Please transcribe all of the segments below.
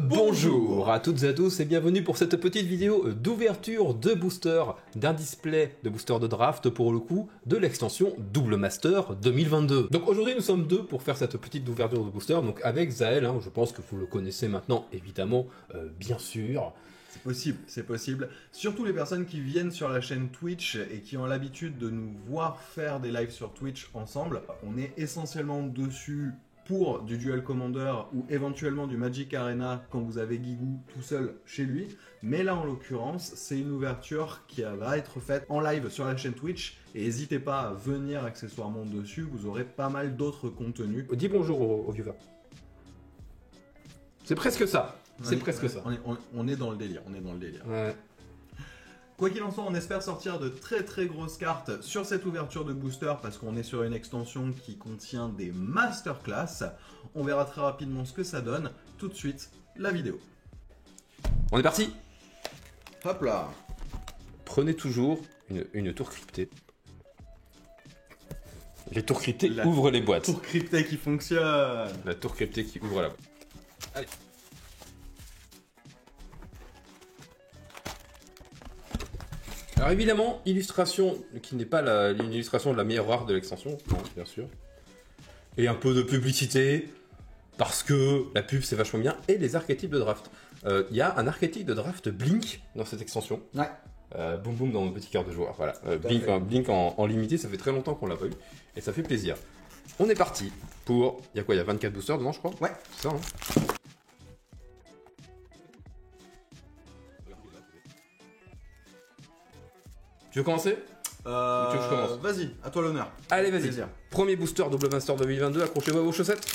Bonjour à toutes et à tous et bienvenue pour cette petite vidéo d'ouverture de booster, d'un display de booster de draft pour le coup, de l'extension Double Master 2022. Donc aujourd'hui nous sommes deux pour faire cette petite ouverture de booster, donc avec Zael, je pense que vous le connaissez maintenant évidemment, bien sûr. C'est possible, c'est possible. Surtout les personnes qui viennent sur la chaîne Twitch et qui ont l'habitude de nous voir faire des lives sur Twitch ensemble. On est essentiellement dessus pour du Duel Commander ou éventuellement du Magic Arena quand vous avez Guigou tout seul chez lui. Mais là en l'occurrence, c'est une ouverture qui va être faite en live sur la chaîne Twitch. Et n'hésitez pas à venir accessoirement dessus, vous aurez pas mal d'autres contenus. Dis bonjour aux viewers. C'est presque ça. C'est presque ça. On est dans le délire, on est dans le délire. Ouais. Quoi qu'il en soit, on espère sortir de très grosses cartes sur cette ouverture de booster parce qu'on est sur une extension qui contient des masterclass. On verra très rapidement ce que ça donne. Tout de suite, la vidéo. On est parti. Hop là. Prenez toujours une tour cryptée. Les tours cryptées ouvrent les boîtes. Tour cryptée qui fonctionne. La tour cryptée qui ouvre la boîte. Allez. Alors évidemment, illustration qui n'est pas une illustration de la meilleure rare de l'extension, bien sûr. Et un peu de publicité, parce que la pub c'est vachement bien, et les archétypes de draft. Il y a un archétype de draft Blink dans cette extension. Ouais. Boum boum dans mon petit cœur de joueur. Voilà. Blink en limité, ça fait très longtemps qu'on l'a pas eu, et ça fait plaisir. On est parti pour... Il y a quoi? Il y a 24 boosters dedans, je crois? Ouais. C'est ça, hein. Tu veux commencer? Tu veux que je commence? Vas-y, à toi l'honneur. Allez, vas-y. Plaisir. Premier booster Double Master 2022, accrochez-vous à vos chaussettes.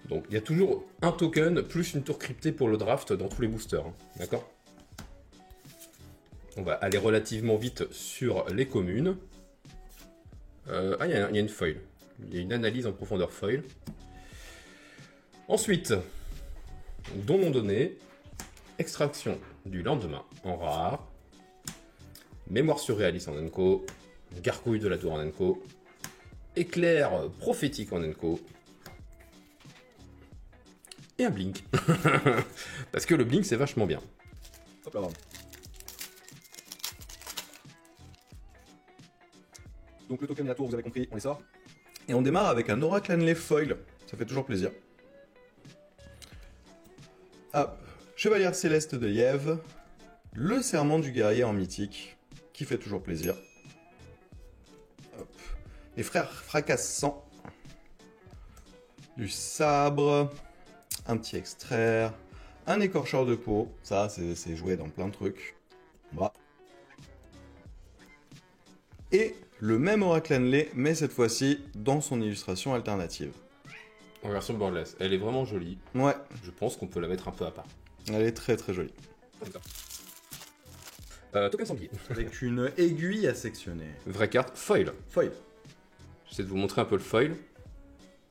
Donc, il y a toujours un token plus une tour cryptée pour le draft dans tous les boosters. D'accord? On va aller relativement vite sur les communes. Il y a une foil. Il y a une analyse en profondeur foil. Ensuite, don non donné, extraction du lendemain en rare, mémoire surréaliste en Enco, gargouille de la tour en Enco, éclair prophétique en Enco, et un blink. Parce que le blink c'est vachement bien. Hop là. Donc le token de la tour, vous avez compris, on les sort. Et on démarre avec un Oracle Henley Foil. Ça fait toujours plaisir. Hop, Chevalière Céleste de Yève, le Serment du Guerrier en mythique, qui fait toujours plaisir. Hop. Les Frères Fracassants, du Sabre, un petit extraire, un écorcheur de peau, ça c'est joué dans plein de trucs. Bras. Et le même Oracle Henley, mais cette fois-ci dans son illustration alternative. En version borderless. Elle est vraiment jolie. Ouais. Je pense qu'on peut la mettre un peu à part. Elle est très jolie. Token sanglier. Avec une aiguille à sectionner. Vraie carte, foil. Foil. J'essaie de vous montrer un peu le foil.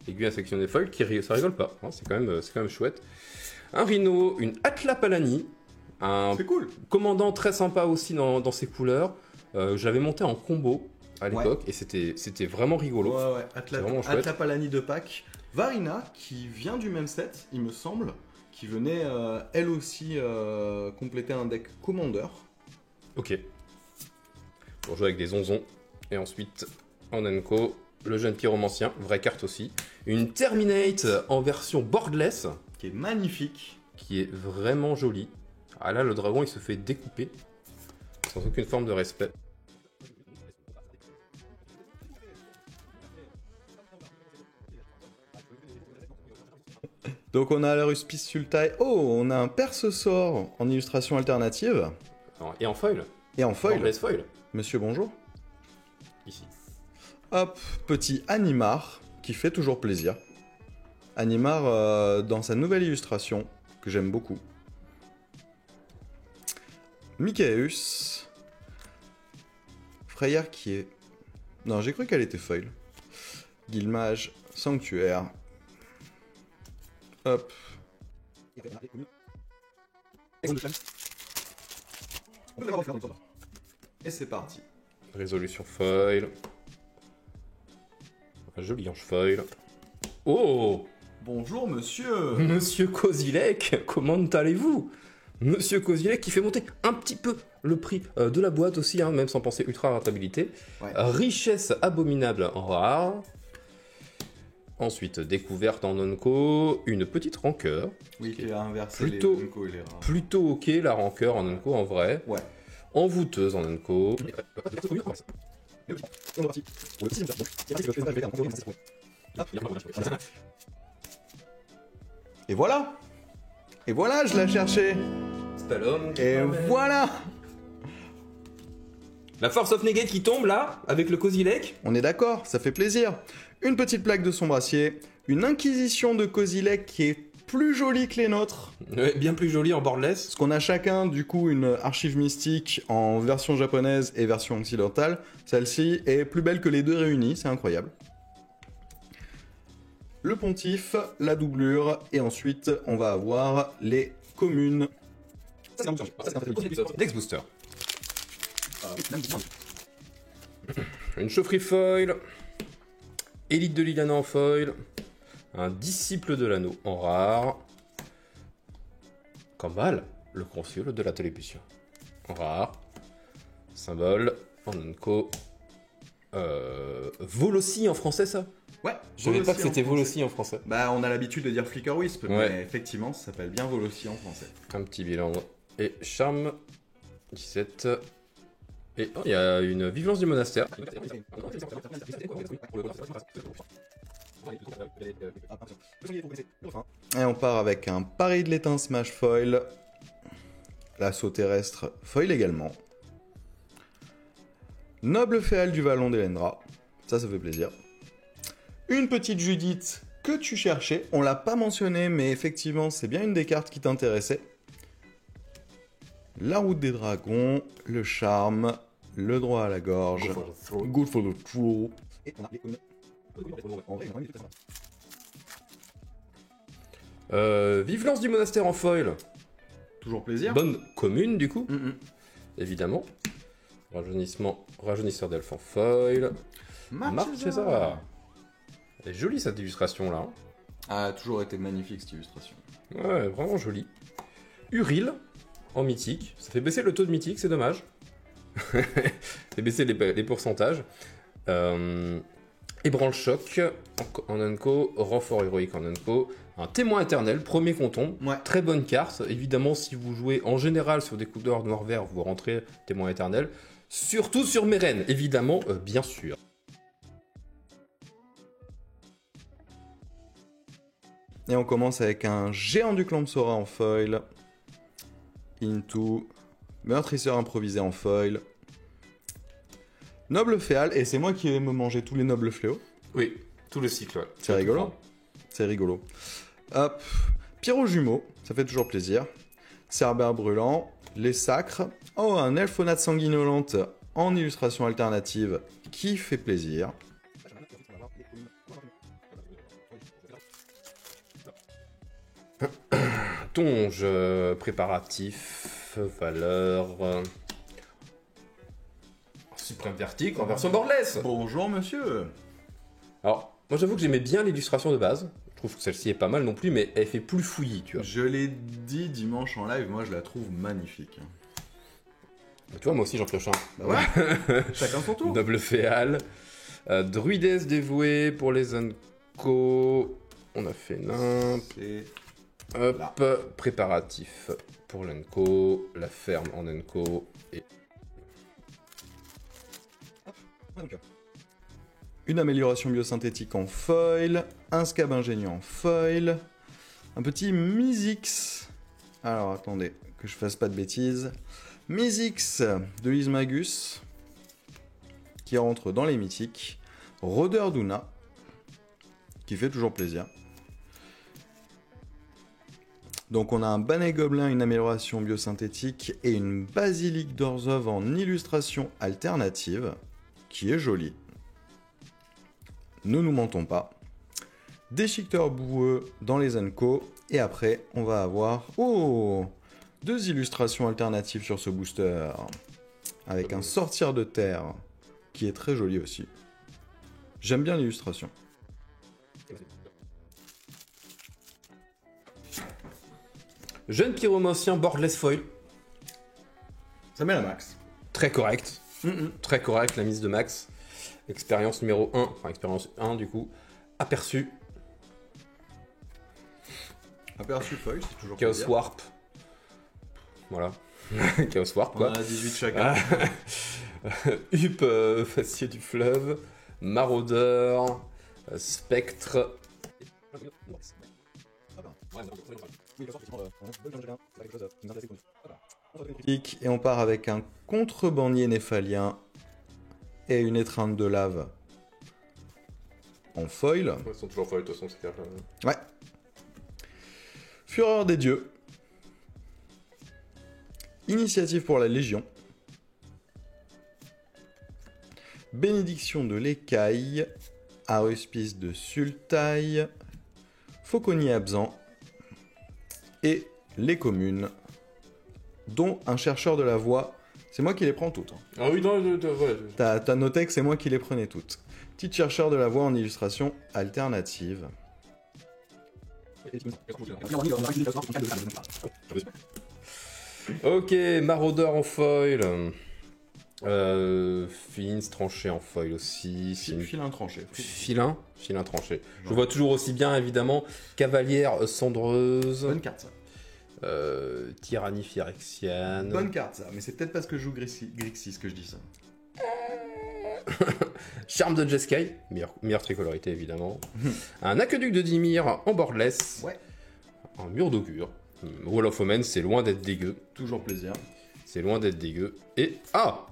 Aiguille à sectionner foil, ça rigole pas. Hein, c'est quand même chouette. Un rhino, une Atlapalani. C'est cool. Commandant très sympa aussi dans ses couleurs. J'avais monté en combo à l'époque et c'était vraiment rigolo. Ouais. Atlapalani de pack. Varina, qui vient du même set, il me semble, qui venait elle aussi compléter un deck Commander. Ok. Pour jouer avec des onzons. Et ensuite, en Enco, le jeune pyromancien, vraie carte aussi. Une Terminate en version boardless. Qui est magnifique. Qui est vraiment jolie. Ah là, le dragon, il se fait découper. Sans aucune forme de respect. Donc on a la Ruspice Sultai. Oh, on a un Perce-sort en illustration alternative. Et en foil. Et en foil. Boardless foil. Monsieur, bonjour. Ici. Hop, petit Animar, qui fait toujours plaisir. Animar dans sa nouvelle illustration, que j'aime beaucoup. Mikaeus. Frayère qui est... Non, j'ai cru qu'elle était foil. Guilmage, Sanctuaire. Hop. Et c'est parti. Résolution foil. Un joli ange foil. Oh! Bonjour monsieur. Monsieur Kozilek, comment allez-vous? Monsieur Kozilek qui fait monter un petit peu le prix de la boîte aussi, hein, même sans penser ultra rentabilité. Ouais. Richesse abominable en rare. Ensuite, découverte en Onco, une petite rancœur. Oui, qui a inversé plutôt- les Unco et les rares. Plutôt ok la rancœur en Onco en vrai. Ouais. Envoûteuse en Onco. Et voilà. Et voilà, je la cherchais. Et voilà. La Force of Negate qui tombe là, avec le Kozilek. On est d'accord, ça fait plaisir. Une petite plaque de son brassier, une inquisition de Kozilek qui est plus jolie que les nôtres. Ouais, bien plus joli en borderless. Parce qu'on a chacun du coup une archive mystique en version japonaise et version occidentale. Celle-ci est plus belle que les deux réunies, c'est incroyable. Le pontife, la doublure, et ensuite on va avoir les communes. Dex Booster. Une chaufferie foil. Élite de Liliana en foil. Un disciple de l'anneau en rare. Kambal, le consul de la télévision. En rare. Symbole. En unco. Volossi en français, ça? Ouais, Je savais pas que c'était Volossi en français. Bah, on a l'habitude de dire Flicker Wisp, Ouais. mais effectivement, ça s'appelle bien Volossi en français. Un petit bilan. Et charme. 17. Et oh, il y a une Violence du monastère. Et on part avec un pari de l'étain Smash Foil. L'assaut terrestre foil également. Noble féal du Vallon d'Elendra. Ça fait plaisir. Une petite Judith que tu cherchais. On l'a pas mentionné, mais effectivement, c'est bien une des cartes qui t'intéressait. La route des dragons, le charme, le droit à la gorge, good for the throat. Et on a les communes. Vive-lance du monastère en foil. Toujours plaisir. Bonne commune du coup, Mm-mm. évidemment. Rajeunisseur d'elfe en foil. Marchesa. Elle est jolie cette illustration là. A toujours été magnifique cette illustration. Ouais, vraiment jolie. Uril en mythique. Ça fait baisser le taux de mythique, c'est dommage. Ça fait baisser les pourcentages. Ébranle choc en unco. Renfort héroïque en unco. Un témoin éternel, premier qu'on tombe. Ouais. Très bonne carte. Évidemment, si vous jouez en général sur des coups d'or noir-vert, vous rentrez témoin éternel. Surtout sur Meren, évidemment, bien sûr. Et on commence avec un géant du clan de Sora en foil. Into. Meurtrisseur improvisé en foil. Noble féal. Et c'est moi qui vais me manger tous les nobles fléaux. Oui, tout le cycle. Ouais. C'est rigolo. C'est rigolo. Hop. Pyro jumeau. Ça fait toujours plaisir. Cerbère brûlant. Les sacres. Oh, un elfonate sanguinolente en illustration alternative qui fait plaisir. Tonge, préparatif, valeur. Suprême vertique en version borderless. Bonjour monsieur. Alors, moi j'avoue que j'aimais bien l'illustration de base. Je trouve que celle-ci est pas mal non plus, mais elle fait plus fouillis, tu vois. Je l'ai dit dimanche en live, moi je la trouve magnifique. Tu vois, moi aussi j'en pioche un. Bah ouais. Chacun son tour. Noble féal. Druidesse dévouée pour les Unco. On a fait nimp. Et Hop, là. préparatif pour l'Unco. La ferme en Unco. Et une amélioration biosynthétique en foil, un scab ingénieux en foil, un petit Mizix. Alors attendez, que je fasse pas de bêtises. Mizix de Ismagus, qui rentre dans les mythiques. Rôdeur d'Una, qui fait toujours plaisir. Donc on a un Banet Gobelin, une amélioration biosynthétique et une Basilique d'Orzhov en illustration alternative, qui est jolie. Ne nous mentons pas. Déchiqueteur boueux dans les Unco. Et après, on va avoir... Oh, 2 illustrations alternatives sur ce booster. Avec un sortir de terre, qui est très joli aussi. J'aime bien l'illustration. Jeune pyromancien Boardless Foil. Ça met la max. Très correct. Très correct la mise de max. Expérience numéro 1, enfin expérience 1 du coup. Aperçu. Aperçu foil, c'est toujours Chaos plaisir. Warp. Voilà. Chaos Warp quoi. On en a 18 chacun. Hup, Facier du fleuve. Maraudeur. Spectre. Et on part avec un contrebandier néphalien et une étreinte de lave en foil. Ils sont toujours foil de toute façon, c'est clair. Ouais. Fureur des dieux. Initiative pour la Légion. Bénédiction de l'écaille. Aruspice de Sultaï. Fauconnier absent. Et les communes, dont un chercheur de la voix. C'est moi qui les prends toutes. Ah oui, non, ouais. T'as noté que c'est moi qui les prenais toutes. Petit chercheur de la voix en illustration alternative. Ok, Maraudeur en foil. Fins tranché en foil aussi. Filin tranché. Filin tranché. Je vois toujours aussi bien évidemment Cavalière cendreuse. Bonne carte ça. Tyrannie phyrexiane. Bonne carte ça, mais c'est peut-être parce que je joue Grixis que je dis ça. Charme de Jeskai, meilleure tricolorité évidemment. Un aqueduc de Dimir en Boardless. Ouais. Un mur d'augure. Wall of Omen, c'est loin d'être dégueu. Toujours plaisir. C'est loin d'être dégueu. Et. Ah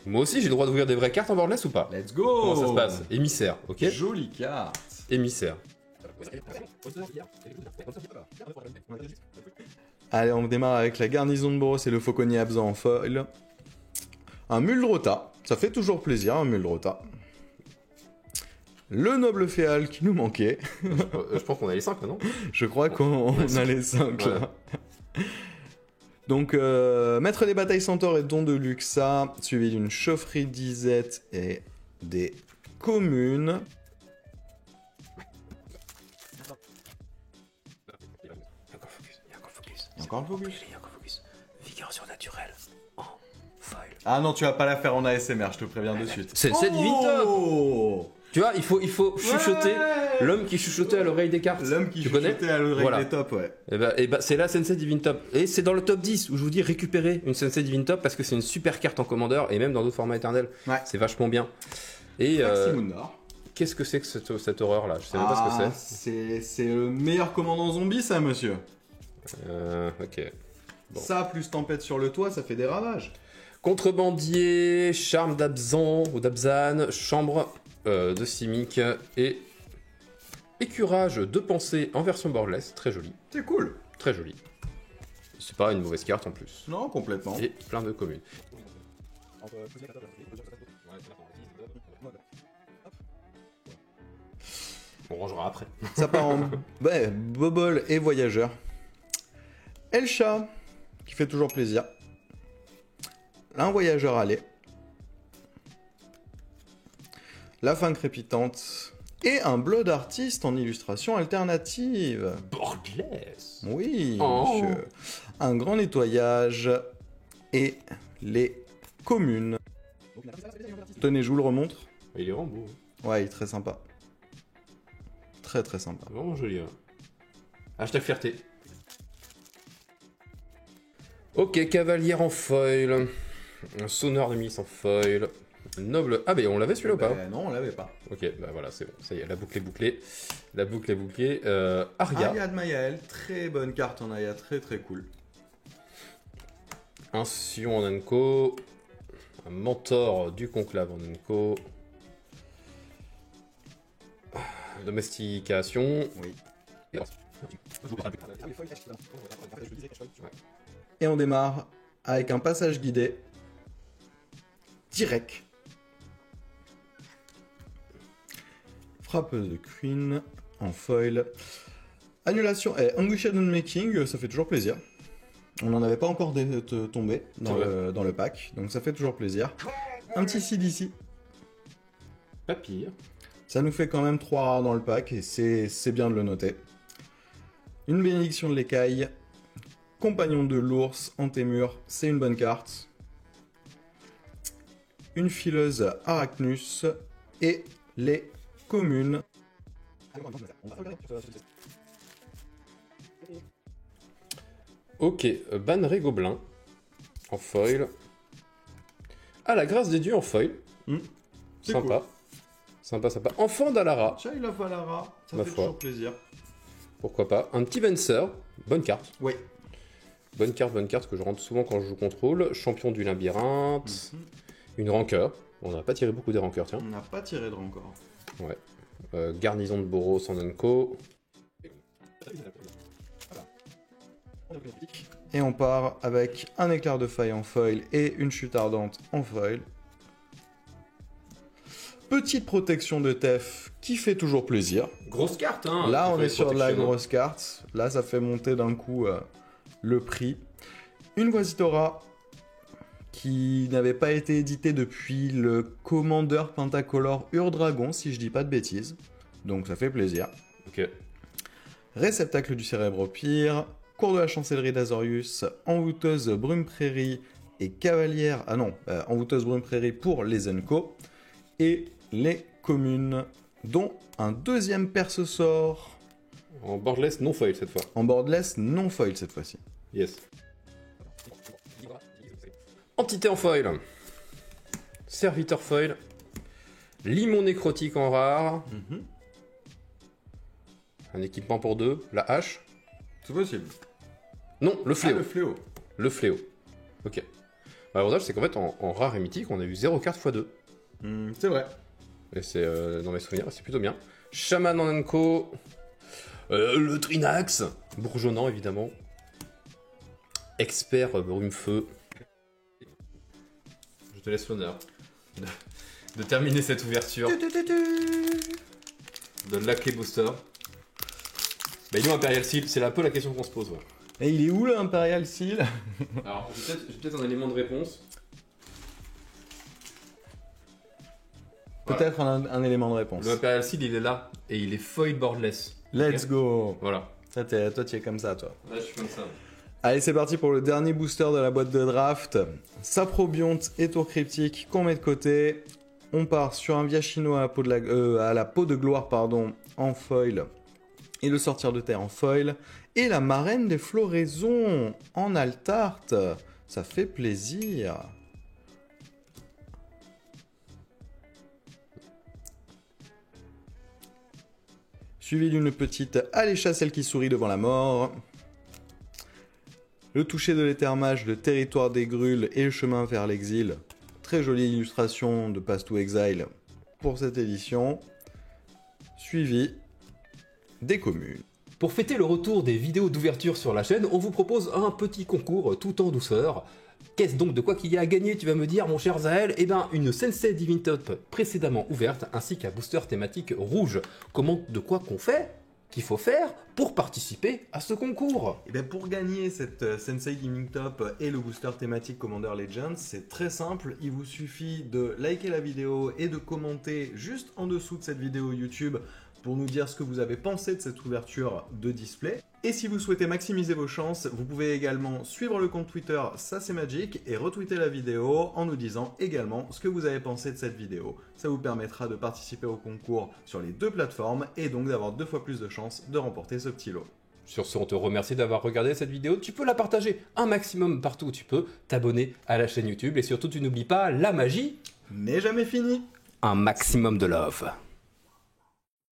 moi aussi j'ai le droit d'ouvrir des vraies cartes en Boardless ou pas? Let's go. Comment ça se passe? Émissaire, ok? Jolie carte. Émissaire. Allez, on démarre avec la garnison de Boros et le fauconnier absent en foil. Un Muldrota, ça fait toujours plaisir, un Muldrota. Le noble féal qui nous manquait. Je pense qu'on a les 5 non? Je crois qu'on a les 5 là. Donc, maître des batailles centaures et don de Luxa, suivi d'une chaufferie d'Isette et des communes. Il y a encore le focus. Vigueur surnaturelle en foil. Ah non, tu vas pas la faire en ASMR, je te préviens de suite. C'est le set Divine Top. Oh, Tu vois, il faut chuchoter. L'homme qui chuchotait à l'oreille des cartes. l'homme qui Tu connais chuchotait à l'oreille Voilà. des tops, ouais. Et bah c'est la Sensei Divine Top. Et c'est dans le top 10 où je vous dis récupérer une Sensei Divine Top parce que c'est une super carte en commandeur et même dans d'autres formats éternels. Ouais. C'est vachement bien. Et Maximundar. qu'est-ce que c'est que cette horreur là? Je sais même pas ce que c'est. C'est le meilleur commandant zombie, ça, monsieur. Ok. Bon. Ça, plus tempête sur le toit, ça fait des ravages. Contrebandier, charme d'Abzan ou d'Abzan, chambre de Simic et écurage de pensée en version Boardless. Très joli. C'est cool. Très joli. C'est pas une mauvaise carte en plus. Non, complètement. Et plein de communes. On rangera après. Ça part en Bobol et Voyageur. Elcha, qui fait toujours plaisir. Un Voyageur allé. La fin crépitante. Et un Blood Artist en illustration alternative. Boardless. Oui, Oh. monsieur. Un grand nettoyage. Et les communes. Tenez, je vous le remontre. Il est vraiment beau. Ouais, il est très sympa. Très très sympa. Vraiment joli. Hashtag fierté. Ok, cavalière en foil. Un sonneur de milice en foil. Noble. Ah, mais on l'avait celui-là ou pas? Non, on l'avait pas. Ok, bah voilà, c'est bon. Ça y est, la boucle est bouclée. La boucle est bouclée. Aria. Aria de Mayael, très bonne carte en Aya, très très cool. Un Sion en Enco. Un mentor du conclave en Enco. Domestication. Oui. Ouais. Et on démarre avec un passage guidé. Direct. Frappeuse de Queen en foil. Annulation. Anguished Making, ça fait toujours plaisir. On n'en avait pas encore tombé dans le pack, donc ça fait toujours plaisir. Un petit seed ici. Pas pire. Ça nous fait quand même 3 rares dans le pack et c'est bien de le noter. Une bénédiction de l'écaille. Compagnon de l'ours, Antémur, c'est une bonne carte. Une fileuse Arachnus et les communes. Ok, Banneret Gobelin en foil. Ah, la grâce des dieux en foil. C'est Sympa. cool. Sympa, sympa. Enfant d'Alara. Child of Alara, ça Ma fait foi. toujours plaisir. Pourquoi pas. Un petit Venser. Bonne carte. Oui. Bonne carte que je rentre souvent quand je joue contrôle. Champion du labyrinthe. Une rancœur. On n'a pas tiré beaucoup des rancœurs, tiens. On n'a pas tiré de rancor. Ouais. Garnison de Boros en Co. Et on part avec un éclair de faille en foil et une chute ardente en foil. Petite protection de Tef qui fait toujours plaisir. Grosse carte, hein. Là, on est sur de la protection. grosse carte. Là, ça fait monter d'un coup le prix. Une Quasitora qui n'avait pas été éditée depuis le Commander Pentacolor Ur-Dragon, si je dis pas de bêtises. Donc ça fait plaisir. Ok. Réceptacle du Cérébropyre, Cours de la Chancellerie d'Azorius, Envoûteuse Brume Prairie et Cavalière... Ah non, Envoûteuse Brume Prairie pour les Enco. Et les communes, dont un deuxième perce sort. En borderless, non foil cette fois. En borderless, non foil cette fois-ci. Yes. Entité en foil. Serviteur foil. Limon nécrotique en rare. Un équipement pour 2. La hache. C'est possible. Non, le fléau. Le fléau. Le fléau. Ok. L'avantage, c'est qu'en fait, en rare et mythique, on a eu 0 carte x2. C'est vrai. Et c'est dans mes souvenirs, c'est plutôt bien. Chaman en Anko. Le Trinax. Bourgeonnant, évidemment. Expert Brume-Feu. Je te laisse l'honneur de terminer cette ouverture de Lackey Booster. Bah, il est où Imperial Seal? C'est un peu la question qu'on se pose. Ouais. Et il est où le Imperial Seal? Alors, j'ai peut-être un élément de réponse. Peut-être un élément de réponse. Le Imperial Seal, il est là. Et il est foil boardless. Let's Ok. go. Voilà. Ça, toi, tu es comme ça, toi. Là, je suis comme ça. Allez, c'est parti pour le dernier booster de la boîte de draft. Saprobionte et tour cryptique qu'on met de côté. On part sur un Viachino à la peau de gloire pardon, en foil. Et le sortir de terre en foil. Et la marraine des floraisons en altarte. Ça fait plaisir. Suivi d'une petite Alécha, celle qui sourit devant la mort. Le toucher de l'éthermage, le territoire des grules et le chemin vers l'exil. Très jolie illustration de Path to Exile pour cette édition. Suivi des communes. Pour fêter le retour des vidéos d'ouverture sur la chaîne, on vous propose un petit concours tout en douceur. Qu'est-ce donc de quoi qu'il y a à gagner, tu vas me dire, mon cher Zaël? Eh ben, une Sensei Divine Top précédemment ouverte, ainsi qu'un booster thématique rouge. Comment, de quoi qu'on fait, qu'il faut faire pour participer à ce concours? Et bien pour gagner cette Sensei Gaming Top et le booster thématique Commander Legends, c'est très simple. Il vous suffit de liker la vidéo et de commenter juste en dessous de cette vidéo YouTube pour nous dire ce que vous avez pensé de cette ouverture de display. Et si vous souhaitez maximiser vos chances, vous pouvez également suivre le compte Twitter Ça c'est Magic et retweeter la vidéo en nous disant également ce que vous avez pensé de cette vidéo. Ça vous permettra de participer au concours sur les deux plateformes et donc d'avoir 2 fois plus de chances de remporter ce petit lot. Sur ce, on te remercie d'avoir regardé cette vidéo. Tu peux la partager un maximum partout où tu peux, t'abonner à la chaîne YouTube et surtout tu n'oublies pas, la magie N'est jamais fini. un maximum de love.